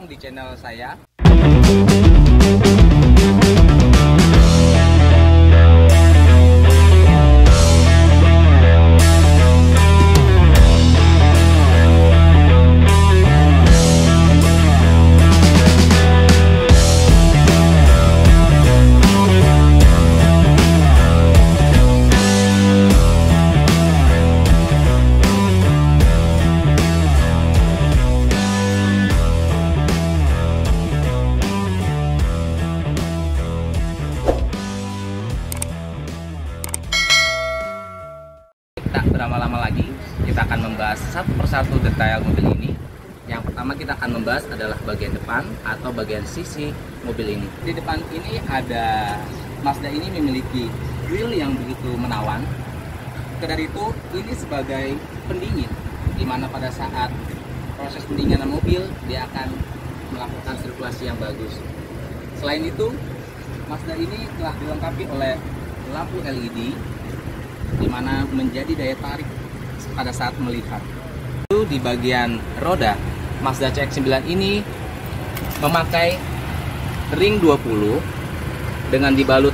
datang di channel saya. Tak berlama-lama lagi, kita akan membahas satu persatu detail mobil ini. Yang pertama kita akan membahas adalah bagian depan atau bagian sisi mobil ini. Di depan ini ada Mazda ini memiliki grill yang begitu menawan. Dari itu, ini sebagai pendingin, di mana pada saat proses pendinginan mobil dia akan melakukan sirkulasi yang bagus. Selain itu, Mazda ini telah dilengkapi oleh lampu LED, di mana menjadi daya tarik pada saat melihat. Lalu di bagian roda, Mazda CX-9 ini memakai ring 20 dengan dibalut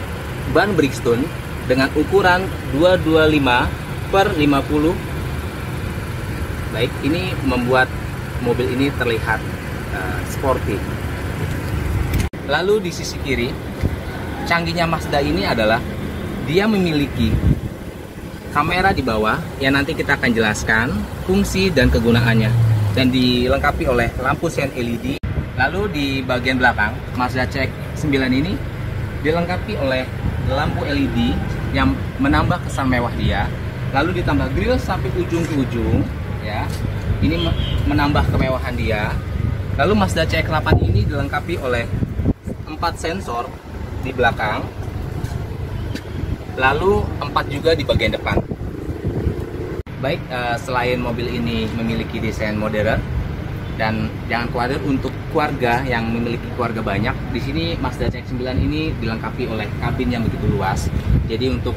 ban Bridgestone dengan ukuran 225/50. Baik, ini membuat mobil ini terlihat sporty. Lalu di sisi kiri, canggihnya Mazda ini adalah dia memiliki kamera di bawah yang nanti kita akan jelaskan fungsi dan kegunaannya, dan dilengkapi oleh lampu sen LED. Lalu di bagian belakang Mazda CX-9 ini dilengkapi oleh lampu LED yang menambah kesan mewah dia. Lalu ditambah grill sampai ujung ke ujung ya. Ini menambah kemewahan dia. Lalu Mazda CX-8 ini dilengkapi oleh 4 sensor di belakang. Lalu 4 juga di bagian depan. Baik, selain mobil ini memiliki desain modern, dan jangan khawatir untuk keluarga yang memiliki keluarga banyak, di sini Mazda CX-9 ini dilengkapi oleh kabin yang begitu luas. Jadi untuk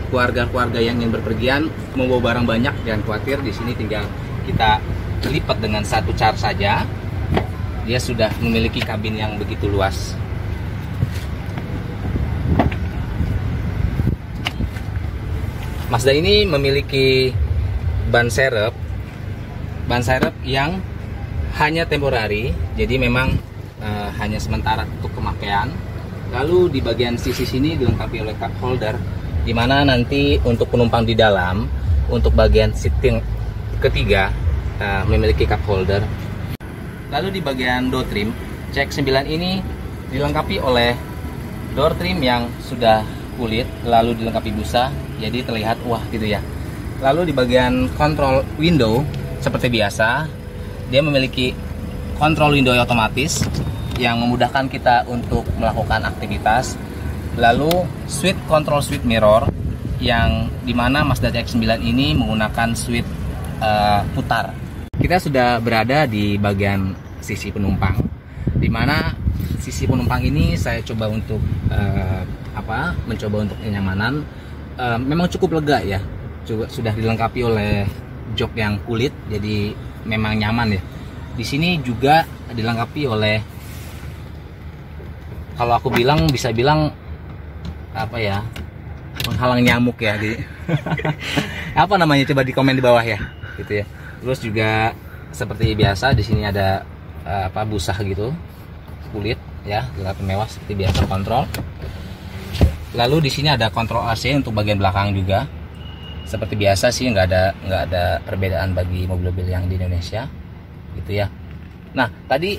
keluarga-keluarga yang ingin berpergian membawa barang banyak, jangan khawatir, di sini tinggal kita lipat dengan satu car saja. Dia sudah memiliki kabin yang begitu luas. Mazda ini memiliki ban serep yang hanya temporari, jadi memang hanya sementara untuk pemakaian. Lalu di bagian sisi sini dilengkapi oleh cup holder, di mana nanti untuk penumpang di dalam, untuk bagian seating ketiga memiliki cup holder. Lalu di bagian door trim, CX-9 ini dilengkapi oleh door trim yang sudah kulit, lalu dilengkapi busa, jadi terlihat wah gitu ya. Lalu di bagian control window, seperti biasa, dia memiliki control window otomatis yang memudahkan kita untuk melakukan aktivitas. Lalu control switch mirror, yang dimana Mazda CX-9 ini menggunakan switch putar. Kita sudah berada di bagian sisi penumpang, dimana sisi penumpang ini saya coba untuk mencoba untuk kenyamanan. Memang cukup lega ya, juga sudah dilengkapi oleh jok yang kulit, jadi memang nyaman ya. Di sini juga dilengkapi oleh, kalau aku bilang bisa bilang penghalang nyamuk ya, di apa namanya, coba di komen di bawah ya gitu ya. Terus juga seperti biasa di sini ada busa gitu, kulit ya, dilengkapi mewah seperti biasa kontrol. Lalu di sini ada kontrol AC untuk bagian belakang juga. Seperti biasa sih, nggak ada perbedaan bagi mobil-mobil yang di Indonesia, gitu ya. Nah, tadi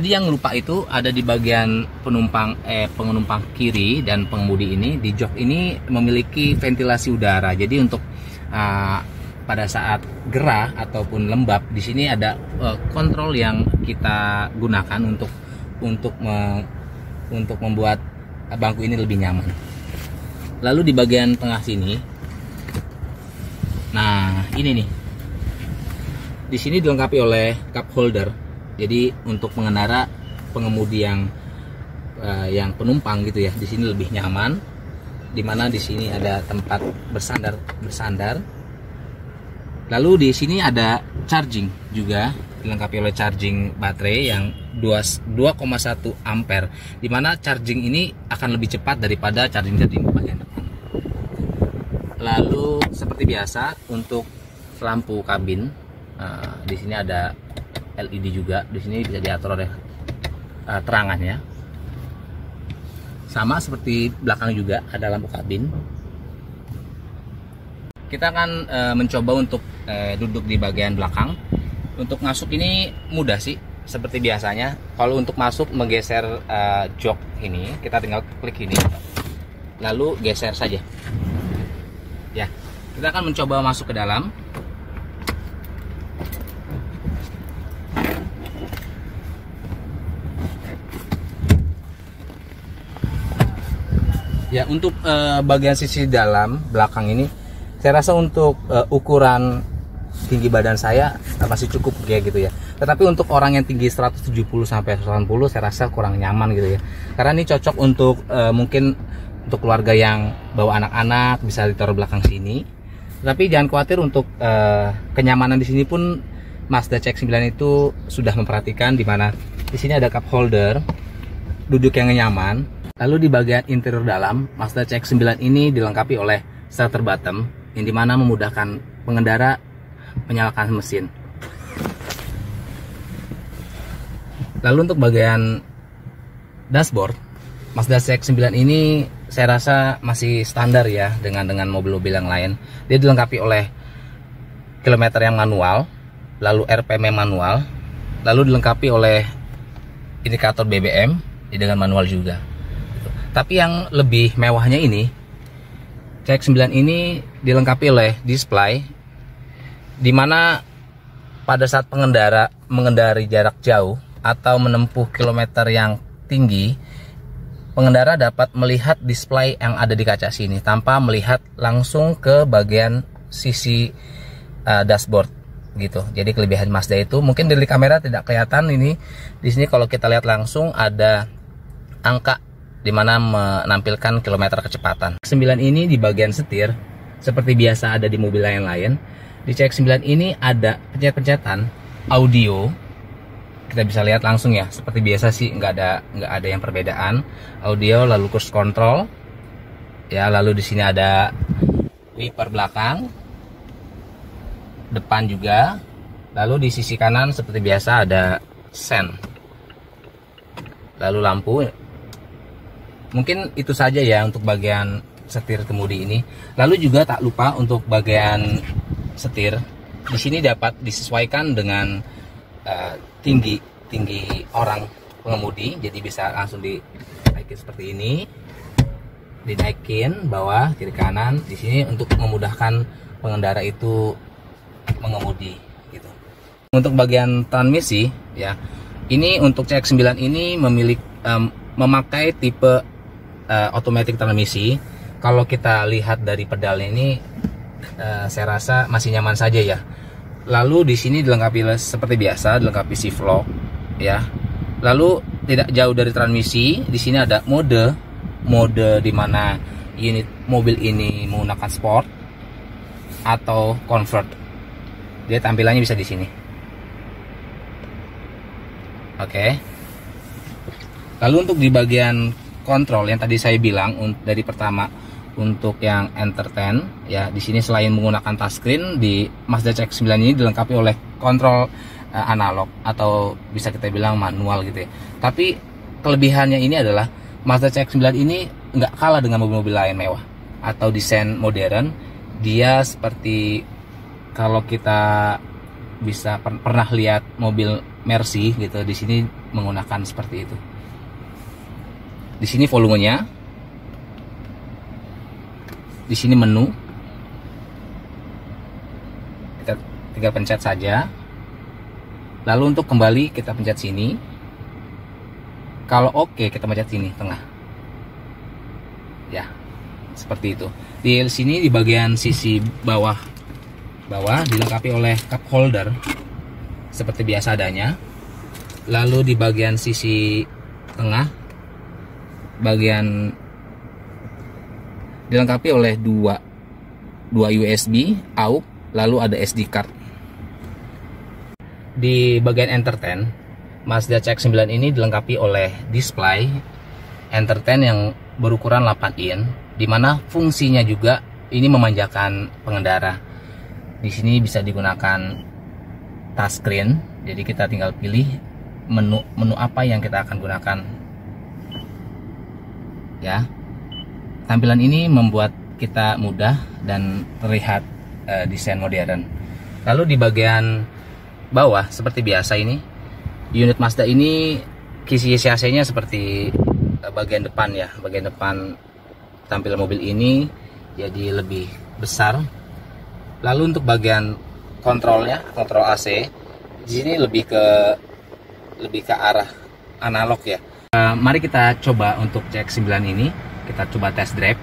yang lupa itu ada di bagian penumpang kiri dan pengemudi ini, di jok ini memiliki ventilasi udara. Jadi untuk pada saat gerah ataupun lembab, di sini ada kontrol yang kita gunakan untuk membuat bangku ini lebih nyaman. Lalu di bagian tengah sini, nah ini nih, di sini dilengkapi oleh cup holder. Jadi untuk pengemudi yang penumpang gitu ya, di sini lebih nyaman. Dimana di sini ada tempat bersandar. Lalu di sini ada charging juga. dilengkapi oleh charging baterai yang 2,1 ampere, dimana charging ini akan lebih cepat daripada charging bagian depan. Lalu seperti biasa untuk lampu kabin, di sini ada LED juga, di sini bisa diatur oleh terangannya. Sama seperti belakang juga ada lampu kabin. Kita akan mencoba untuk duduk di bagian belakang. Untuk masuk ini mudah sih, seperti biasanya. Kalau untuk masuk menggeser jok ini, kita tinggal klik ini, lalu geser saja. Ya, kita akan mencoba masuk ke dalam. Ya, untuk bagian sisi dalam belakang ini, saya rasa untuk ukuran tinggi badan saya masih cukup kayak gitu ya. Tetapi untuk orang yang tinggi 170 sampai 180, saya rasa kurang nyaman gitu ya. Karena ini cocok untuk mungkin untuk keluarga yang bawa anak-anak, bisa ditaruh belakang sini. Tapi jangan khawatir, untuk kenyamanan di sini pun Mazda CX-9 itu sudah memperhatikan, di mana di sini ada cup holder, duduk yang nyaman. Lalu di bagian interior dalam, Mazda CX-9 ini dilengkapi oleh starter bottom, yang dimana memudahkan pengendara menyalakan mesin. Lalu untuk bagian dashboard, Mazda CX-9 ini saya rasa masih standar ya dengan mobil-mobil yang lain. Dia dilengkapi oleh kilometer yang manual, lalu RPM yang manual, lalu dilengkapi oleh indikator BBM dengan manual juga. Tapi yang lebih mewahnya ini, CX-9 ini dilengkapi oleh display, dimana pada saat pengendara mengendari jarak jauh atau menempuh kilometer yang tinggi, pengendara dapat melihat display yang ada di kaca sini tanpa melihat langsung ke bagian sisi dashboard gitu. Jadi kelebihan Mazda itu mungkin dari kamera tidak kelihatan, ini di sini kalau kita lihat langsung ada angka di mana menampilkan kilometer kecepatan. CX-9 ini di bagian setir seperti biasa ada di mobil lain-lain. Di CX-9 ini ada pencet-pencetan audio. Kita bisa lihat langsung ya, seperti biasa sih, nggak ada yang perbedaan. Audio, lalu cruise control. Ya, lalu di sini ada wiper belakang, depan juga. Lalu di sisi kanan seperti biasa ada sen. Lalu lampu. Mungkin itu saja ya untuk bagian setir kemudi ini. Lalu juga tak lupa untuk bagian setir, di sini dapat disesuaikan dengan tinggi orang pengemudi. Jadi bisa langsung dinaikin seperti ini, dinaikin bawah, kiri kanan. Di sini untuk memudahkan pengendara itu mengemudi gitu. Untuk bagian transmisi ya, ini untuk CX-9 ini memakai tipe automatic transmisi. Kalau kita lihat dari pedalnya ini, saya rasa masih nyaman saja ya. Lalu di sini dilengkapi seperti biasa, dilengkapi shift lock ya. Lalu tidak jauh dari transmisi, di sini ada mode di mana unit mobil ini menggunakan sport atau convert. Dia tampilannya bisa di sini. Oke. Lalu untuk di bagian kontrol yang tadi saya bilang, dari pertama untuk yang entertain ya, di sini selain menggunakan touchscreen, di Mazda CX-9 ini dilengkapi oleh kontrol analog atau bisa kita bilang manual gitu ya. Tapi kelebihannya ini adalah Mazda CX-9 ini nggak kalah dengan mobil-mobil lain mewah atau desain modern. Dia seperti kalau kita bisa pernah lihat mobil Mercy gitu, di sini menggunakan seperti itu. Di sini volumenya, di sini menu, kita tinggal pencet saja. Lalu untuk kembali kita pencet sini. Kalau oke, kita pencet sini tengah. Ya, seperti itu. Di sini di bagian sisi bawah dilengkapi oleh cup holder seperti biasa adanya. Lalu di bagian sisi tengah bagian dilengkapi oleh dua USB, AUX, lalu ada SD card. di bagian entertain, Mazda CX-9 ini dilengkapi oleh display entertain yang berukuran 8 in, dimana fungsinya juga ini memanjakan pengendara. Di sini bisa digunakan touchscreen, jadi kita tinggal pilih menu apa yang kita akan gunakan. Ya, tampilan ini membuat kita mudah dan terlihat desain modern. Lalu di bagian bawah seperti biasa ini, unit Mazda ini kisi-kisi AC-nya seperti bagian depan ya. Bagian depan tampilan mobil ini jadi lebih besar. Lalu untuk bagian kontrolnya, kontrol AC di sini lebih ke arah analog ya. Mari kita coba untuk CX-9 ini, kita coba test drive.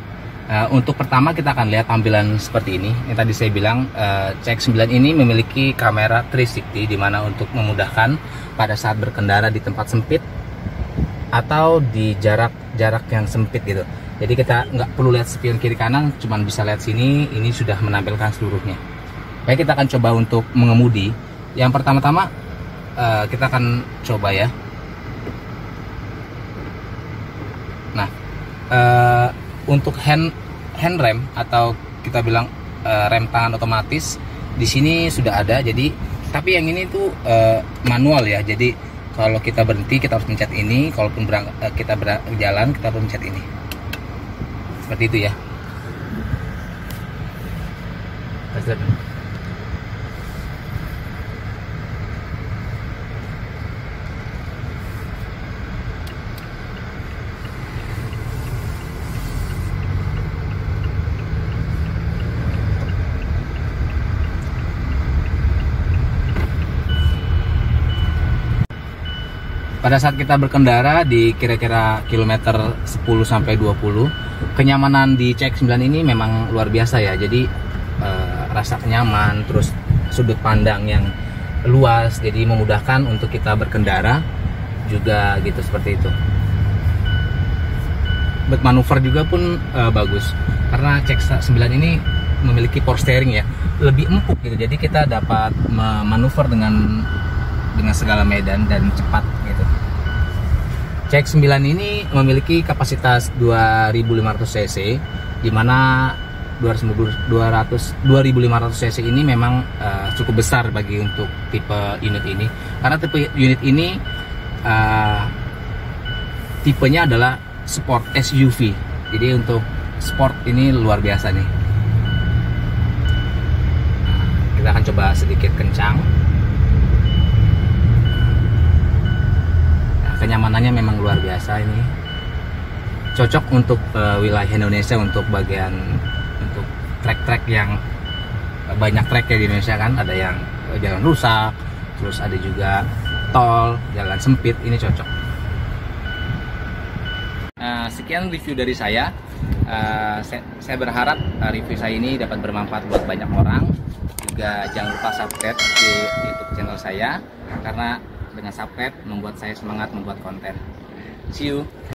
Untuk pertama kita akan lihat tampilan seperti ini. Yang tadi saya bilang CX-9 ini memiliki kamera 360, dimana untuk memudahkan pada saat berkendara di tempat sempit atau di jarak yang sempit gitu. Jadi kita nggak perlu lihat spion kiri kanan, cuman bisa lihat sini. Ini sudah menampilkan seluruhnya. Baik, kita akan coba untuk mengemudi. Yang pertama-tama kita akan coba ya. Nah, untuk hand rem atau kita bilang rem tangan otomatis di sini sudah ada. Jadi tapi yang ini tuh manual ya. Jadi kalau kita berhenti kita harus pencet ini, kalaupun kita berjalan kita harus pencet ini. Seperti itu ya. Pada saat kita berkendara di kira-kira kilometer 10-20, kenyamanan di CX-9 ini memang luar biasa ya. Jadi rasa nyaman, terus sudut pandang yang luas, jadi memudahkan untuk kita berkendara juga gitu, seperti itu. Manuver juga pun bagus, karena CX-9 ini memiliki power steering ya, lebih empuk gitu. Jadi kita dapat memanuver dengan segala medan dan cepat gitu. CX-9 ini memiliki kapasitas 2500 cc, di mana 2500 cc ini memang cukup besar bagi untuk tipe unit ini. Karena tipe unit ini tipenya adalah sport SUV. Jadi untuk sport ini luar biasa nih. Kita akan coba sedikit kencang. Kenyamanannya memang luar biasa ini, cocok untuk wilayah Indonesia, untuk bagian untuk trek-trek yang banyak trek ya di Indonesia kan, ada yang jalan rusak, terus ada juga tol, jalan sempit, ini cocok. Sekian review dari saya. Saya berharap review saya ini dapat bermanfaat buat banyak orang. Juga jangan lupa subscribe di YouTube channel saya, karena dengan subscribe membuat saya semangat membuat konten. See you.